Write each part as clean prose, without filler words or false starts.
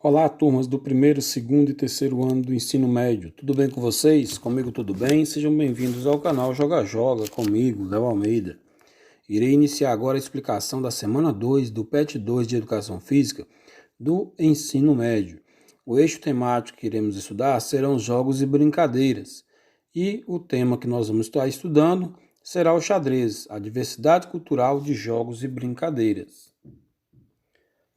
Olá, turmas do primeiro, segundo e terceiro ano do ensino médio. Tudo bem com vocês? Comigo tudo bem? Sejam bem-vindos ao canal Joga Joga comigo, Léo Almeida. Irei iniciar agora a explicação da semana 2 do PET 2 de Educação Física do ensino médio. O eixo temático que iremos estudar serão jogos e brincadeiras. E o tema que nós vamos estar estudando será o xadrez, a diversidade cultural de jogos e brincadeiras.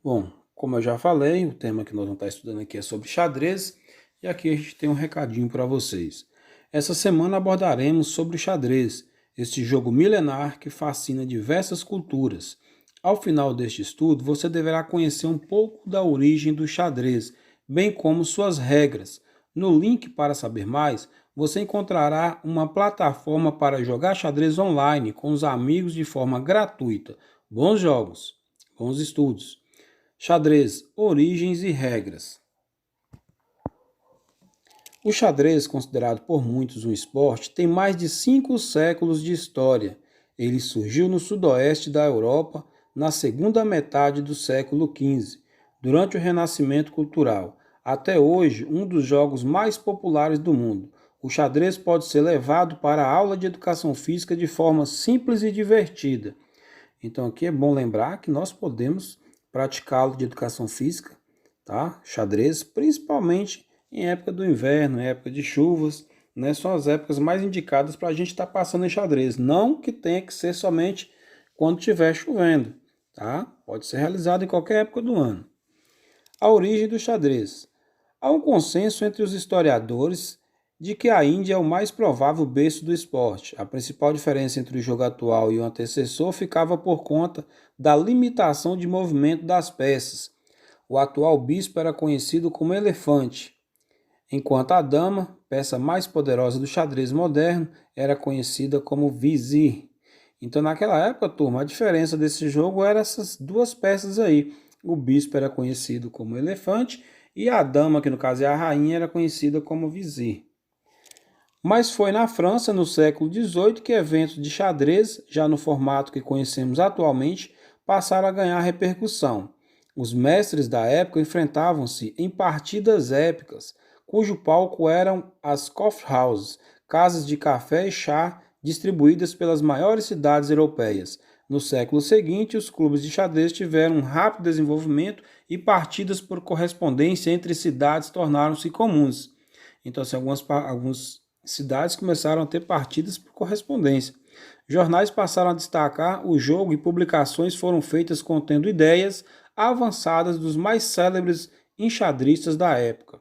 Bom, como eu já falei, o tema que nós vamos estar estudando aqui é sobre xadrez, e aqui a gente tem um recadinho para vocês. Essa semana abordaremos sobre o xadrez, este jogo milenar que fascina diversas culturas. Ao final deste estudo, você deverá conhecer um pouco da origem do xadrez, bem como suas regras. No link para saber mais, você encontrará uma plataforma para jogar xadrez online com os amigos de forma gratuita. Bons jogos, bons estudos. Xadrez, origens e regras. O xadrez, considerado por muitos um esporte, tem mais de 5 séculos de história. Ele surgiu no sudoeste da Europa na segunda metade do século XV, durante o Renascimento Cultural. Até hoje, um dos jogos mais populares do mundo. O xadrez pode ser levado para a aula de educação física de forma simples e divertida. Então aqui é bom lembrar que nós podemos praticá-lo de educação física, tá? Xadrez, principalmente em época do inverno, em época de chuvas, né? São as épocas mais indicadas para a gente estar passando em xadrez. Não que tenha que ser somente quando estiver chovendo, tá? Pode ser realizado em qualquer época do ano. A origem do xadrez. Há um consenso entre os historiadores de que a Índia é o mais provável berço do esporte. A principal diferença entre o jogo atual e o antecessor ficava por conta da limitação de movimento das peças. O atual bispo era conhecido como elefante, enquanto a dama, peça mais poderosa do xadrez moderno, era conhecida como vizir. Então, naquela época, turma, a diferença desse jogo era essas duas peças aí. O bispo era conhecido como elefante e a dama, que no caso é a rainha, era conhecida como vizir. Mas foi na França, no século XVIII, que eventos de xadrez, já no formato que conhecemos atualmente, passaram a ganhar repercussão. Os mestres da época enfrentavam-se em partidas épicas, cujo palco eram as coffee houses, casas de café e chá distribuídas pelas maiores cidades europeias. No século seguinte, os clubes de xadrez tiveram um rápido desenvolvimento e partidas por correspondência entre cidades tornaram-se comuns. Então, algumas cidades começaram a ter partidas por correspondência. Jornais passaram a destacar o jogo e publicações foram feitas contendo ideias avançadas dos mais célebres enxadristas da época.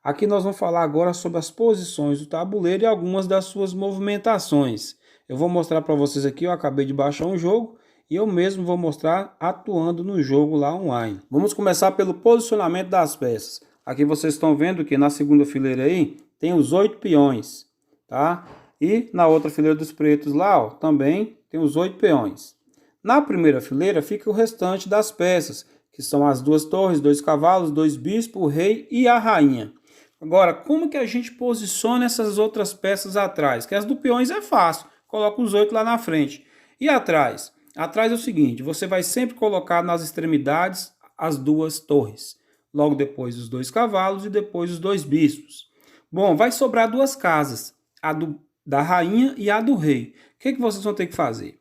Aqui nós vamos falar agora sobre as posições do tabuleiro e algumas das suas movimentações. Eu vou mostrar para vocês aqui, eu acabei de baixar um jogo e eu mesmo vou mostrar atuando no jogo lá online. Vamos começar pelo posicionamento das peças. Aqui vocês estão vendo que na segunda fileira aí tem os 8 peões, tá? E na outra fileira dos pretos lá, ó, também tem os 8 peões. Na primeira fileira fica o restante das peças, que são as 2 torres, 2 cavalos, 2 bispos, o rei e a rainha. Agora, como que a gente posiciona essas outras peças atrás? Que as do peões é fácil, coloca os 8 lá na frente. E atrás? Atrás é o seguinte, você vai sempre colocar nas extremidades as 2 torres. Logo depois os 2 cavalos e depois os 2 bispos. Bom, vai sobrar 2 casas, a da rainha e a do rei. O que vocês vão ter que fazer?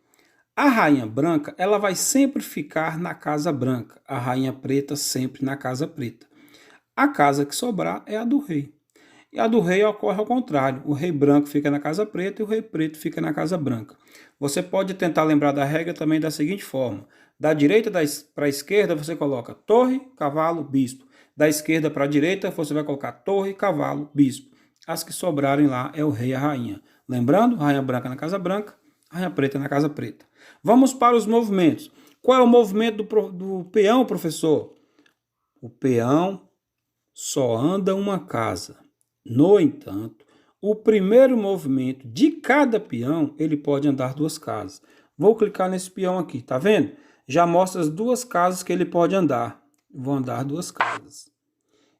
A rainha branca, ela vai sempre ficar na casa branca. A rainha preta sempre na casa preta. A casa que sobrar é a do rei. E a do rei ocorre ao contrário. O rei branco fica na casa preta e o rei preto fica na casa branca. Você pode tentar lembrar da regra também da seguinte forma. Da direita para a esquerda você coloca torre, cavalo, bispo. Da esquerda para a direita você vai colocar torre, cavalo, bispo. As que sobrarem lá é o rei e a rainha. Lembrando, rainha branca na casa branca, rainha preta na casa preta. Vamos para os movimentos. Qual é o movimento do peão, professor? O peão só anda uma casa. No entanto, o primeiro movimento de cada peão, ele pode andar 2 casas. Vou clicar nesse peão aqui, tá vendo? Já mostra as 2 casas que ele pode andar. Vou andar 2 casas.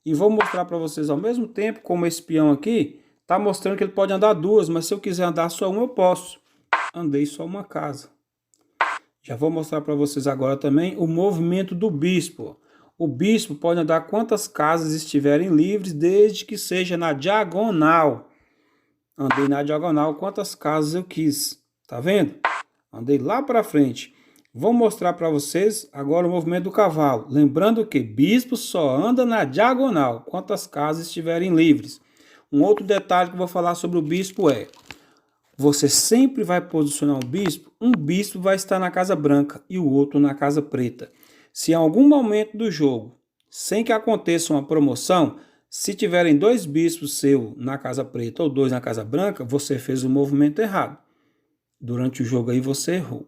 E vou mostrar para vocês ao mesmo tempo, como esse peão aqui, está mostrando que ele pode andar 2, mas se eu quiser andar só uma, eu posso. Andei só uma casa. Já vou mostrar para vocês agora também o movimento do bispo. O bispo pode andar quantas casas estiverem livres, desde que seja na diagonal. Andei na diagonal quantas casas eu quis. Tá vendo? Andei lá para frente. Vou mostrar para vocês agora o movimento do cavalo. Lembrando que bispo só anda na diagonal, quantas casas estiverem livres. Um outro detalhe que eu vou falar sobre o bispo é: você sempre vai posicionar um bispo vai estar na casa branca e o outro na casa preta. Se em algum momento do jogo, sem que aconteça uma promoção, se tiverem 2 bispos seu na casa preta ou 2 na casa branca, você fez o movimento errado. Durante o jogo aí você errou.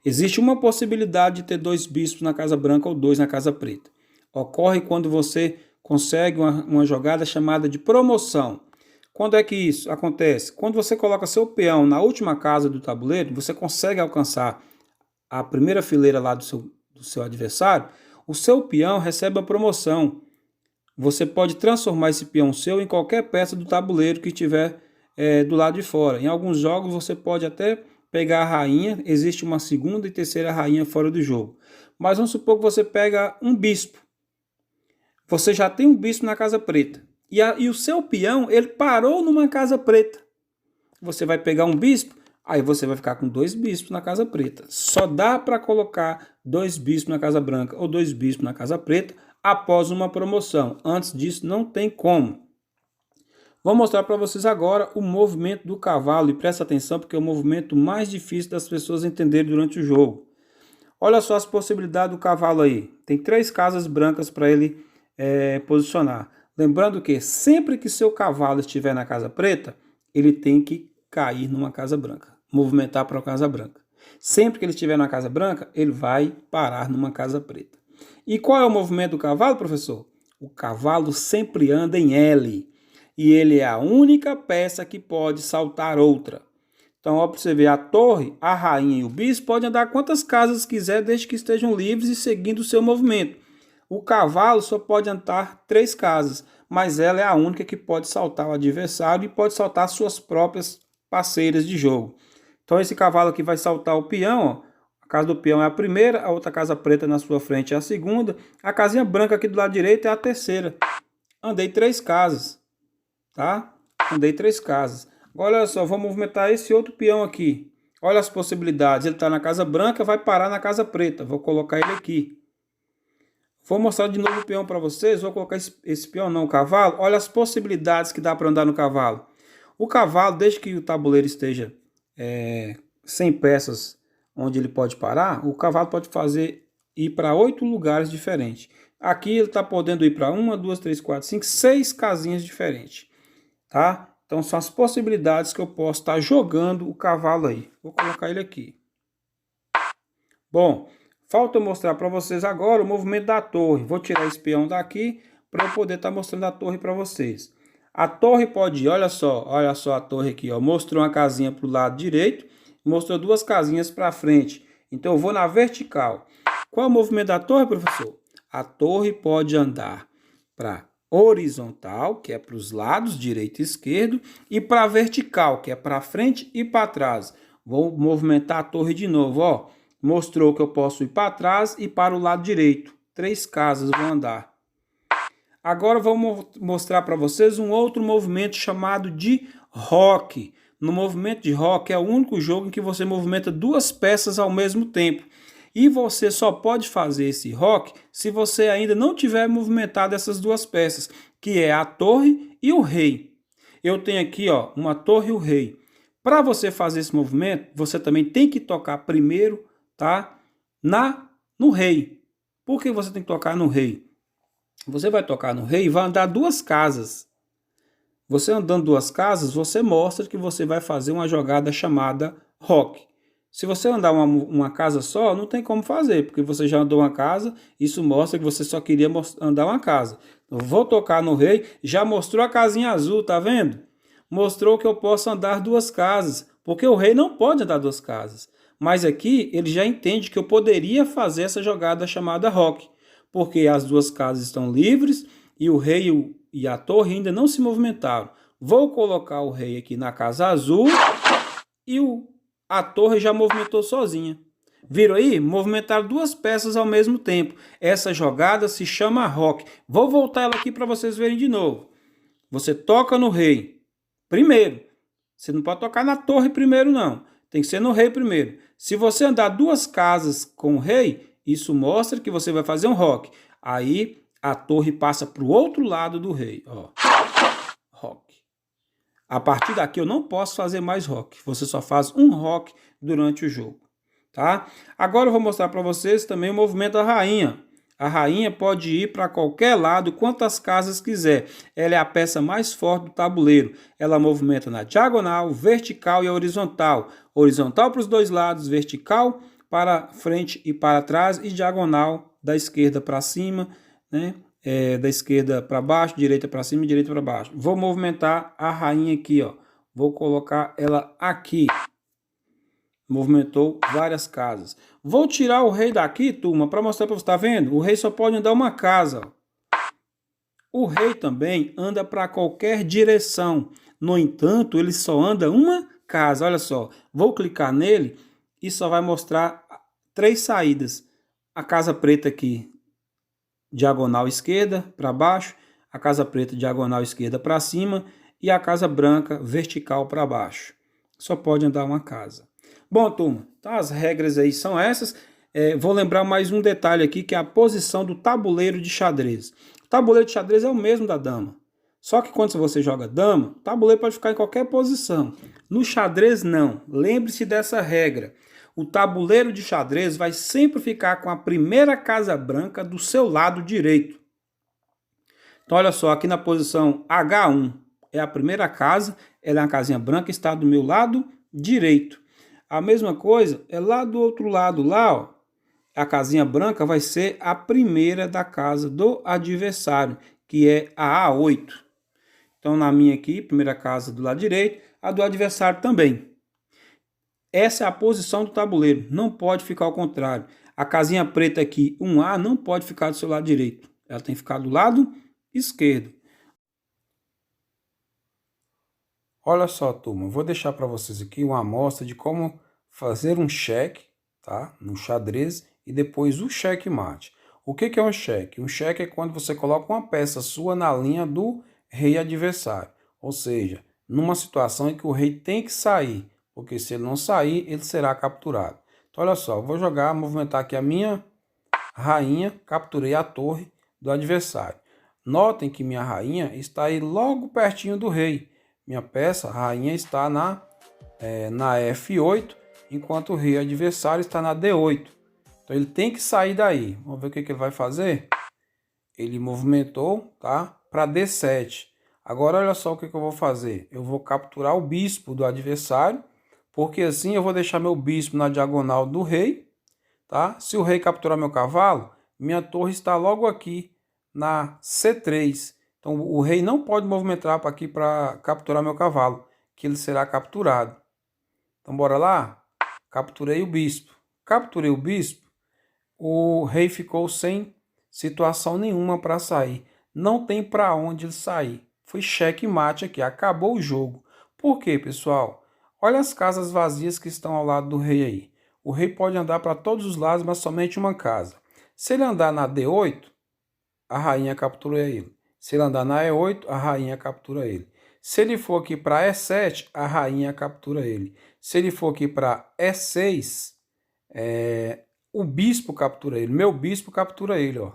Existe uma possibilidade de ter 2 bispos na casa branca ou 2 na casa preta. Ocorre quando você consegue uma jogada chamada de promoção. Quando é que isso acontece? Quando você coloca seu peão na última casa do tabuleiro, você consegue alcançar a primeira fileira lá do seu adversário, o seu peão recebe a promoção. Você pode transformar esse peão seu em qualquer peça do tabuleiro que tiver do lado de fora. Em alguns jogos você pode até pegar a rainha, existe uma segunda e terceira rainha fora do jogo. Mas vamos supor que você pega um bispo. Você já tem um bispo na casa preta. E o seu peão, ele parou numa casa preta. Você vai pegar um bispo, aí você vai ficar com 2 bispos na casa preta. Só dá para colocar 2 bispos na casa branca ou 2 bispos na casa preta após uma promoção. Antes disso, não tem como. Vou mostrar para vocês agora o movimento do cavalo. E presta atenção porque é o movimento mais difícil das pessoas entenderem durante o jogo. Olha só as possibilidades do cavalo aí. Tem 3 casas brancas para ele posicionar. Lembrando que sempre que seu cavalo estiver na casa preta, ele tem que cair numa casa branca, movimentar para a casa branca. Sempre que ele estiver na casa branca, ele vai parar numa casa preta. E qual é o movimento do cavalo, professor? O cavalo sempre anda em L. E ele é a única peça que pode saltar outra. Então, ó, para você ver, a torre, a rainha e o bispo podem andar quantas casas quiser, desde que estejam livres e seguindo o seu movimento. O cavalo só pode andar 3 casas, mas ela é a única que pode saltar o adversário e pode saltar suas próprias parceiras de jogo. Então esse cavalo aqui vai saltar o peão, ó. A casa do peão é a primeira, a outra casa preta na sua frente é a segunda, a casinha branca aqui do lado direito é a terceira. Andei 3 casas, tá? Andei 3 casas. Agora olha só, vou movimentar esse outro peão aqui. Olha as possibilidades, ele está na casa branca, vai parar na casa preta. Vou colocar ele aqui. Vou mostrar de novo o peão para vocês. Vou colocar esse peão não, o cavalo. Olha as possibilidades que dá para andar no cavalo. O cavalo, desde que o tabuleiro esteja sem peças onde ele pode parar, o cavalo pode ir para 8 lugares diferentes. Aqui ele está podendo ir para 1, 2, 3, 4, 5, 6 casinhas diferentes. Tá? Então são as possibilidades que eu posso estar jogando o cavalo aí. Vou colocar ele aqui. Bom, falta eu mostrar para vocês agora o movimento da torre. Vou tirar esse peão daqui para eu poder estar mostrando a torre para vocês. A torre pode ir, olha só a torre aqui, ó. Mostrou uma casinha para o lado direito, mostrou 2 casinhas para frente. Então eu vou na vertical. Qual é o movimento da torre, professor? A torre pode andar para horizontal, que é para os lados, direito e esquerdo, e para vertical, que é para frente e para trás. Vou movimentar a torre de novo, ó. Mostrou que eu posso ir para trás e para o lado direito. 3 casas vou andar. Agora vou mostrar para vocês um outro movimento chamado de roque. No movimento de roque é o único jogo em que você movimenta 2 peças ao mesmo tempo. E você só pode fazer esse roque se você ainda não tiver movimentado essas 2 peças, que é a torre e o rei. Eu tenho aqui, ó, uma torre e o rei. Para você fazer esse movimento, você também tem que tocar primeiro, tá? No rei. Por que você tem que tocar no rei? Você vai tocar no rei e vai andar 2 casas. Você andando 2 casas, você mostra que você vai fazer uma jogada chamada roque. Se você andar uma casa só, não tem como fazer, porque você já andou uma casa, isso mostra que você só queria andar uma casa. Eu vou tocar no rei, já mostrou a casinha azul, tá vendo? Mostrou que eu posso andar 2 casas, porque o rei não pode andar 2 casas. Mas aqui ele já entende que eu poderia fazer essa jogada chamada roque, porque as 2 casas estão livres e o rei e a torre ainda não se movimentaram. Vou colocar o rei aqui na casa azul e a torre já movimentou sozinha. Viram aí? Movimentaram duas peças ao mesmo tempo. Essa jogada se chama roque. Vou voltar ela aqui para vocês verem de novo. Você toca no rei primeiro. Você não pode tocar na torre primeiro, não. Tem que ser no rei primeiro. Se você andar duas casas com o rei, isso mostra que você vai fazer um roque. Aí a torre passa para o outro lado do rei. Ó. Roque. A partir daqui eu não posso fazer mais roque. Você só faz um roque durante o jogo. Tá? Agora eu vou mostrar para vocês também o movimento da rainha. A rainha pode ir para qualquer lado, quantas casas quiser. Ela é a peça mais forte do tabuleiro. Ela movimenta na diagonal, vertical e horizontal. Horizontal para os dois lados, vertical para frente e para trás e diagonal da esquerda para cima, né? Da esquerda para baixo, direita para cima e direita para baixo. Vou movimentar a rainha aqui, ó. Vou colocar ela aqui. Movimentou várias casas. Vou tirar o rei daqui, turma, para mostrar para você. Tá vendo? O rei só pode andar uma casa. O rei também anda para qualquer direção. No entanto, ele só anda uma casa. Olha só. Vou clicar nele e só vai mostrar 3 saídas. A casa preta aqui, diagonal esquerda para baixo. A casa preta, diagonal esquerda para cima. E a casa branca, vertical para baixo. Só pode andar uma casa. Bom, turma, então as regras aí são essas. Vou lembrar mais um detalhe aqui, que é a posição do tabuleiro de xadrez. O tabuleiro de xadrez é o mesmo da dama. Só que quando você joga dama, o tabuleiro pode ficar em qualquer posição. No xadrez, não. Lembre-se dessa regra. O tabuleiro de xadrez vai sempre ficar com a primeira casa branca do seu lado direito. Então, olha só, aqui na posição H1 é a primeira casa. Ela é uma casinha branca, está do meu lado direito. A mesma coisa é lá do outro lado, lá, ó, a casinha branca vai ser a primeira da casa do adversário, que é a A8. Então, na minha aqui, primeira casa do lado direito, a do adversário também. Essa é a posição do tabuleiro, não pode ficar ao contrário. A casinha preta aqui, 1A, não pode ficar do seu lado direito. Ela tem que ficar do lado esquerdo. Olha só, turma, vou deixar para vocês aqui uma amostra de como fazer um cheque, tá? No xadrez e depois o checkmate. O que é um cheque? Um cheque é quando você coloca uma peça sua na linha do rei adversário. Ou seja, numa situação em que o rei tem que sair, porque se ele não sair, ele será capturado. Então, olha só, eu vou jogar, movimentar aqui a minha rainha, capturei a torre do adversário. Notem que minha rainha está aí logo pertinho do rei. Minha peça, a rainha, está na F8, enquanto o rei adversário está na D8. Então ele tem que sair daí. Vamos ver o que ele vai fazer. Ele movimentou, tá, para D7. Agora olha só o que eu vou fazer. Eu vou capturar o bispo do adversário, porque assim eu vou deixar meu bispo na diagonal do rei. Tá? Se o rei capturar meu cavalo, minha torre está logo aqui na C3. Então o rei não pode movimentar para aqui para capturar meu cavalo, que ele será capturado. Então bora lá? Capturei o bispo. Capturei o bispo, o rei ficou sem situação nenhuma para sair. Não tem para onde ele sair. Foi checkmate aqui, acabou o jogo. Por quê, pessoal? Olha as casas vazias que estão ao lado do rei aí. O rei pode andar para todos os lados, mas somente uma casa. Se ele andar na D8, a rainha captura ele. Se ele andar na E8, a rainha captura ele. Se ele for aqui para E7, a rainha captura ele. Se ele for aqui para E6, o bispo captura ele. Meu bispo captura ele, ó,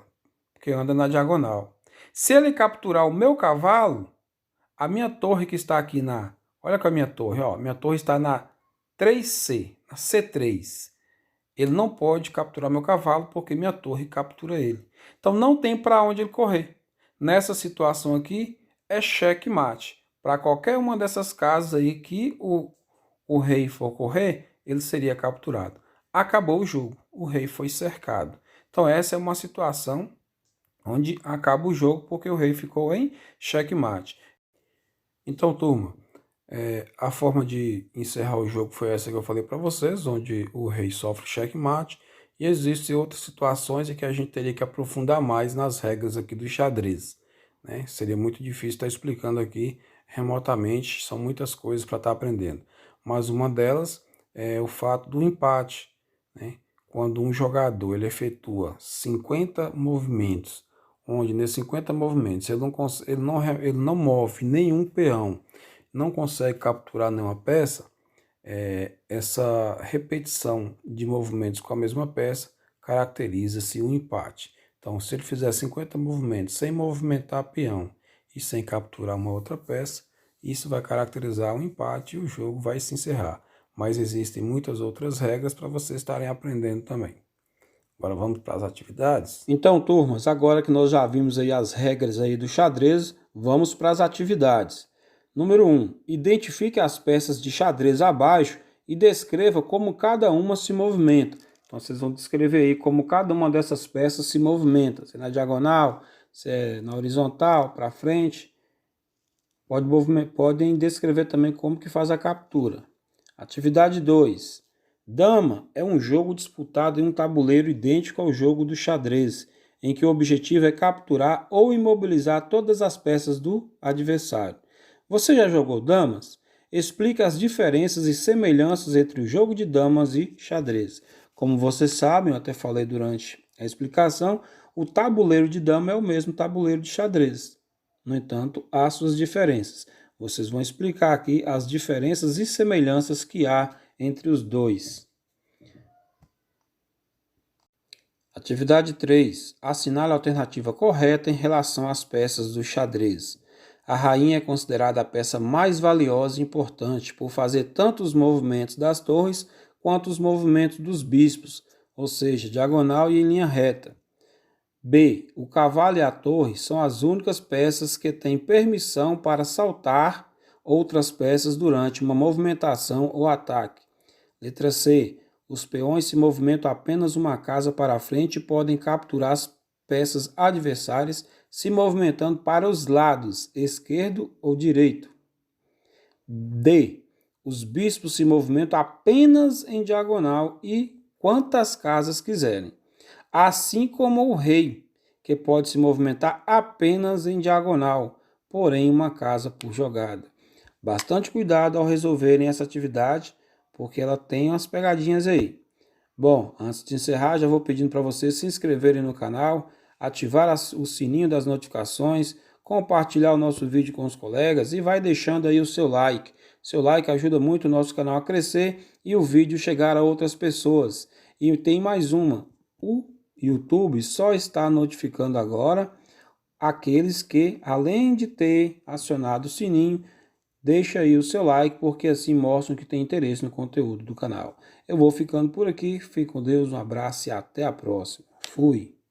porque anda na diagonal. Se ele capturar o meu cavalo, a minha torre que está aqui na... Olha com a minha torre, ó. Minha torre está na 3C, na C3. Ele não pode capturar meu cavalo porque minha torre captura ele. Então não tem para onde ele correr. Nessa situação aqui é checkmate. Para qualquer uma dessas casas aí que o rei for correr, ele seria capturado. Acabou o jogo. O rei foi cercado. Então essa é uma situação onde acaba o jogo porque o rei ficou em checkmate. Então, turma, a forma de encerrar o jogo foi essa que eu falei para vocês, onde o rei sofre checkmate, e existem outras situações em que a gente teria que aprofundar mais nas regras aqui do xadrez, né? Seria muito difícil estar explicando aqui remotamente, são muitas coisas para estar aprendendo. Mas uma delas é o fato do empate, né? quando um jogador ele efetua 50 movimentos, onde nesses 50 movimentos ele não move nenhum peão, não consegue capturar nenhuma peça, essa repetição de movimentos com a mesma peça caracteriza-se um empate. Então, se ele fizer 50 movimentos sem movimentar peão e sem capturar uma outra peça, isso vai caracterizar um empate e o jogo vai se encerrar. Mas existem muitas outras regras para vocês estarem aprendendo também. Agora vamos para as atividades? Então, turmas, agora que nós já vimos aí as regras aí do xadrez, vamos para as atividades. Número 1. Identifique as peças de xadrez abaixo e descreva como cada uma se movimenta. Então, vocês vão descrever aí como cada uma dessas peças se movimenta. Se é na diagonal, se é na horizontal, para frente. Podem descrever também como que faz a captura. Atividade 2. Dama é um jogo disputado em um tabuleiro idêntico ao jogo do xadrez, em que o objetivo é capturar ou imobilizar todas as peças do adversário. Você já jogou damas? Explica as diferenças e semelhanças entre o jogo de damas e xadrez. Como vocês sabem, eu até falei durante a explicação, o tabuleiro de dama é o mesmo tabuleiro de xadrez. No entanto, há suas diferenças. Vocês vão explicar aqui as diferenças e semelhanças que há entre os dois. Atividade 3. Assinale a alternativa correta em relação às peças do xadrez. A rainha é considerada a peça mais valiosa e importante por fazer tanto os movimentos das torres quanto os movimentos dos bispos, ou seja, diagonal e em linha reta. B. O cavalo e a torre são as únicas peças que têm permissão para saltar outras peças durante uma movimentação ou ataque. Letra C. Os peões se movimentam apenas uma casa para a frente e podem capturar as peças adversárias se movimentando para os lados, esquerdo ou direito. D. Os bispos se movimentam apenas em diagonal e quantas casas quiserem, assim como o rei, que pode se movimentar apenas em diagonal, porém uma casa por jogada. Bastante cuidado ao resolverem essa atividade, porque ela tem umas pegadinhas aí. Bom, antes de encerrar, já vou pedindo para vocês se inscreverem no canal, ativar o sininho das notificações, compartilhar o nosso vídeo com os colegas e vai deixando aí o seu like. Seu like ajuda muito o nosso canal a crescer e o vídeo chegar a outras pessoas. E tem mais uma, o YouTube só está notificando agora aqueles que, além de ter acionado o sininho, deixa aí o seu like, porque assim mostram que tem interesse no conteúdo do canal. Eu vou ficando por aqui, fique com Deus, um abraço e até a próxima. Fui!